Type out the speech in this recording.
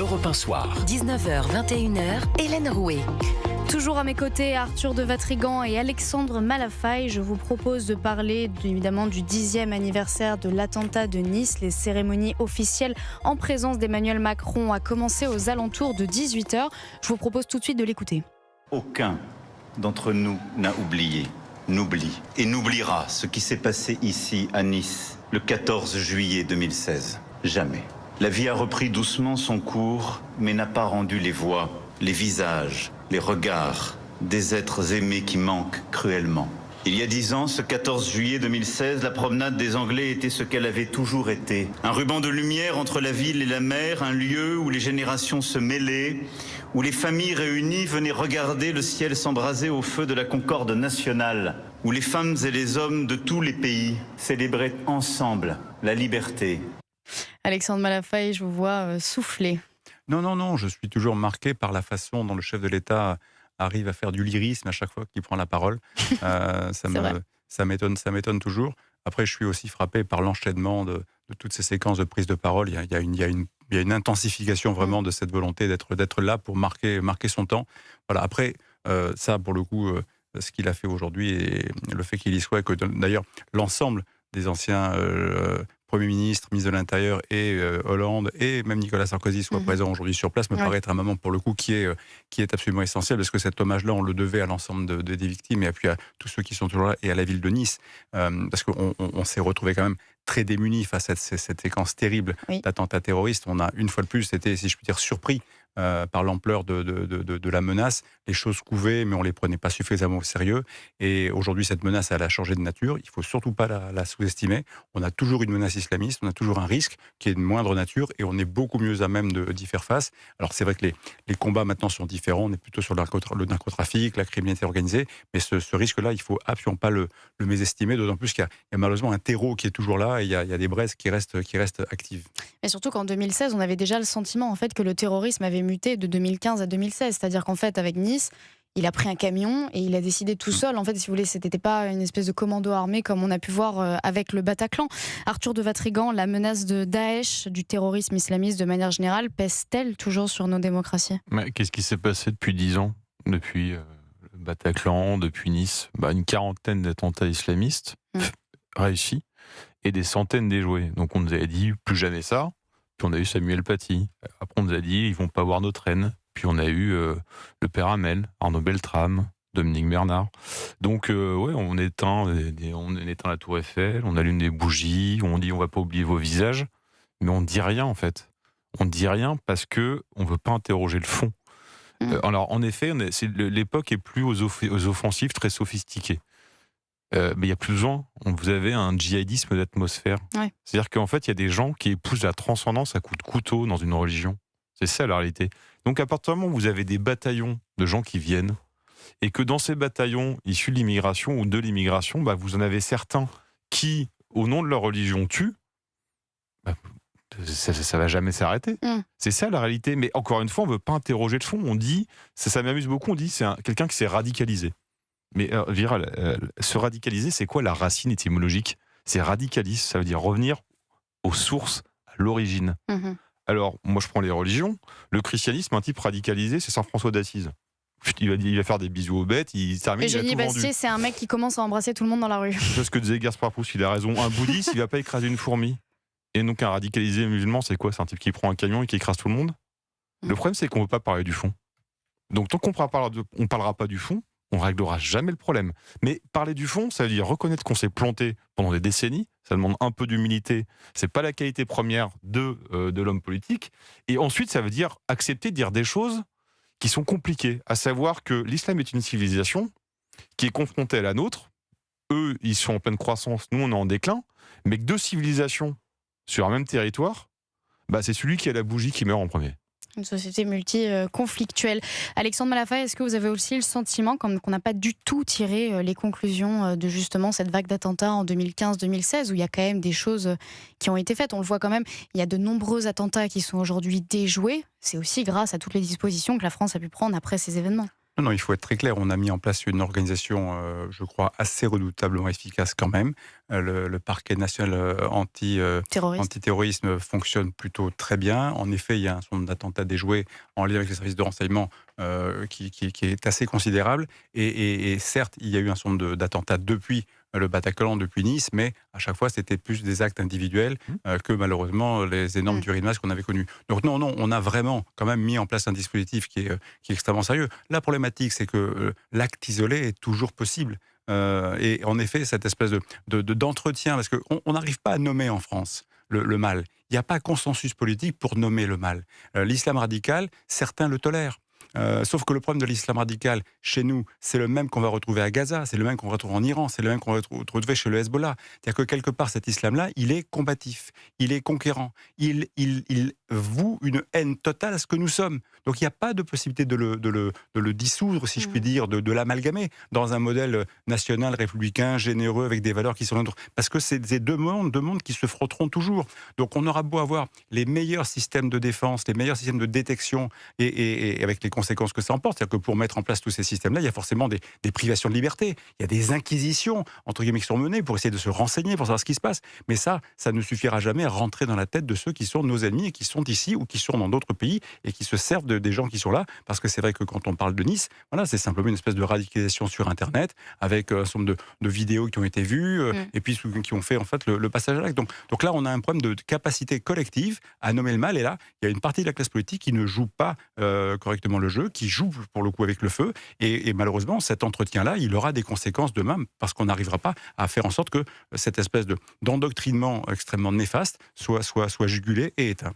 Europe 1 Soir. 19h, 21h, Hélène Rouet. Toujours à mes côtés, Arthur de Vatrigan et Alexandre Malafaye. Je vous propose de parler évidemment du 10e anniversaire de l'attentat de Nice. Les cérémonies officielles en présence d'Emmanuel Macron a commencé aux alentours de 18h. Je vous propose tout de suite de l'écouter. Aucun d'entre nous n'a oublié, n'oublie et n'oubliera ce qui s'est passé ici à Nice le 14 juillet 2016. Jamais. La vie a repris doucement son cours, mais n'a pas rendu les voix, les visages, les regards des êtres aimés qui manquent cruellement. Il y a 10 ans, ce 14 juillet 2016, la promenade des Anglais était ce qu'elle avait toujours été. Un ruban de lumière entre la ville et la mer, un lieu où les générations se mêlaient, où les familles réunies venaient regarder le ciel s'embraser au feu de la concorde nationale, où les femmes et les hommes de tous les pays célébraient ensemble la liberté. Alexandre Malafaye, je vous vois souffler. Non, je suis toujours marqué par la façon dont le chef de l'État arrive à faire du lyrisme à chaque fois qu'il prend la parole. Ça m'étonne toujours. Après, je suis aussi frappé par l'enchaînement de toutes ces séquences de prise de parole. Il y a une intensification vraiment de cette volonté d'être là pour marquer son temps. Voilà. Après, ça, pour le coup, ce qu'il a fait aujourd'hui et le fait qu'il y soit, que d'ailleurs l'ensemble des anciens Premier ministre, ministre de l'Intérieur et Hollande et même Nicolas Sarkozy soient présents aujourd'hui sur place me paraît être un moment pour le coup qui est absolument essentiel parce que cet hommage-là on le devait à l'ensemble des victimes et puis à tous ceux qui sont toujours là et à la ville de Nice parce qu'on s'est retrouvé quand même très démunis face à cette séquence terrible d'attentats terroristes. On a une fois de plus été, si je puis dire, surpris par l'ampleur de la menace. Les choses couvaient, mais on ne les prenait pas suffisamment au sérieux. Et aujourd'hui, cette menace, elle a changé de nature. Il ne faut surtout pas la sous-estimer. On a toujours une menace islamiste, on a toujours un risque qui est de moindre nature et on est beaucoup mieux à même d'y faire face. Alors c'est vrai que les combats maintenant sont différents. On est plutôt sur le narcotrafic, la criminalité organisée. Mais ce risque-là, il ne faut absolument pas le mésestimer, d'autant plus qu'il y a malheureusement un terreau qui est toujours là et il y a des braises qui restent actives. Et surtout qu'en 2016, on avait déjà le sentiment en fait, que le terrorisme avait muté de 2015 à 2016. C'est-à-dire qu'en fait, avec Nice, il a pris un camion et il a décidé tout seul. En fait, si vous voulez, c'était pas une espèce de commando armé comme on a pu voir avec le Bataclan. Arthur de Vatrigan, la menace de Daesh, du terrorisme islamiste de manière générale, pèse-t-elle toujours sur nos démocraties ? Mais qu'est-ce qui s'est passé depuis 10 ans ? Depuis le Bataclan, depuis Nice, une quarantaine d'attentats islamistes réussis et des centaines déjoués. Donc on nous avait dit plus jamais ça. Puis on a eu Samuel Paty. Après on nous a dit ils vont pas voir notre reine. Puis on a eu le père Hamel, Arnaud Beltrame, Dominique Bernard. Donc on éteint la tour Eiffel, on allume des bougies, on dit on va pas oublier vos visages, mais on dit rien en fait. On dit rien parce que on veut pas interroger le fond. Alors en effet, l'époque est plus aux offensives très sophistiquées. Mais il n'y a plus besoin. Vous avez un djihadisme d'atmosphère. Ouais. C'est-à-dire qu'en fait, il y a des gens qui épousent la transcendance à coups de couteau dans une religion. C'est ça la réalité. Donc à partir du moment où vous avez des bataillons de gens qui viennent, et que dans ces bataillons issus de l'immigration ou de l'immigration, vous en avez certains qui, au nom de leur religion, tuent, ça va jamais s'arrêter. C'est ça la réalité. Mais encore une fois, on ne veut pas interroger le fond. On dit, ça m'amuse beaucoup, on dit c'est quelqu'un qui s'est radicalisé. Mais se radicaliser, c'est quoi la racine étymologique ? C'est radicalisme, ça veut dire revenir aux sources, à l'origine. Alors, moi je prends les religions. Le christianisme, un type radicalisé, c'est Saint François d'Assise. Il va faire des bisous aux bêtes, il termine, Eugénie il a tout Bastier, vendu. c'est un mec qui commence à embrasser tout le monde dans la rue. C'est ce que disait Gaspard Proust, il a raison. Un bouddhiste, il va pas écraser une fourmi. Et donc un radicalisé musulman, c'est quoi ? C'est un type qui prend un camion et qui écrase tout le monde. Le problème, c'est qu'on ne veut pas parler du fond. Donc tant qu'on ne parlera pas du fond, on ne réglera jamais le problème. Mais parler du fond, ça veut dire reconnaître qu'on s'est planté pendant des décennies. Ça demande un peu d'humilité. C'est pas la qualité première de l'homme politique. Et ensuite, ça veut dire accepter de dire des choses qui sont compliquées. À savoir que l'islam est une civilisation qui est confrontée à la nôtre. Eux, ils sont en pleine croissance. Nous, on est en déclin. Mais que deux civilisations sur un même territoire, c'est celui qui a la bougie qui meurt en premier. Une société multi-conflictuelle. Alexandre Malafaye, est-ce que vous avez aussi le sentiment qu'on n'a pas du tout tiré les conclusions de justement cette vague d'attentats en 2015-2016 où il y a quand même des choses qui ont été faites. On le voit quand même, il y a de nombreux attentats qui sont aujourd'hui déjoués. C'est aussi grâce à toutes les dispositions que la France a pu prendre après ces événements. Non, il faut être très clair. On a mis en place une organisation, je crois, assez redoutablement efficace quand même. Le parquet national antiterrorisme fonctionne plutôt très bien. En effet, il y a un certain nombre d'attentats déjoués en lien avec les services de renseignement qui est assez considérable. Et certes, il y a eu un certain nombre d'attentats depuis le Bataclan, depuis Nice, mais à chaque fois, c'était plus des actes individuels que malheureusement les énormes tueries de masse qu'on avait connues. Donc non, on a vraiment quand même mis en place un dispositif qui est extrêmement sérieux. La problématique, c'est que l'acte isolé est toujours possible. Et en effet, cette espèce d'entretien, parce qu'on n'arrive pas à nommer en France le mal. Il n'y a pas consensus politique pour nommer le mal. L'islam radical, certains le tolèrent. Sauf que le problème de l'islam radical chez nous, c'est le même qu'on va retrouver à Gaza, c'est le même qu'on va retrouver en Iran, c'est le même qu'on va retrouver chez le Hezbollah. C'est-à-dire que quelque part, cet islam-là, il est combatif, il est conquérant, il voue une haine totale à ce que nous sommes. Donc il n'y a pas de possibilité de le dissoudre, si je puis dire, de l'amalgamer dans un modèle national, républicain, généreux, avec des valeurs qui sont nôtres. Parce que c'est deux mondes qui se frotteront toujours. Donc on aura beau avoir les meilleurs systèmes de défense, les meilleurs systèmes de détection, et avec les conséquences que ça emporte. C'est-à-dire que pour mettre en place tous ces systèmes-là, il y a forcément des privations de liberté. Il y a des inquisitions, entre guillemets, qui sont menées pour essayer de se renseigner, pour savoir ce qui se passe. Mais ça ne suffira jamais à rentrer dans la tête de ceux qui sont nos ennemis et qui sont ici ou qui sont dans d'autres pays et qui se servent des gens qui sont là. Parce que c'est vrai que quand on parle de Nice, voilà, c'est simplement une espèce de radicalisation sur Internet avec un certain nombre de vidéos qui ont été vues et puis qui ont fait en fait le passage à l'acte. Donc là, on a un problème de capacité collective à nommer le mal. Et là, il y a une partie de la classe politique qui ne joue pas correctement le jeu, qui joue pour le coup avec le feu. Et malheureusement, cet entretien-là, il aura des conséquences demain parce qu'on n'arrivera pas à faire en sorte que cette espèce d'endoctrinement extrêmement néfaste soit jugulé et éteint.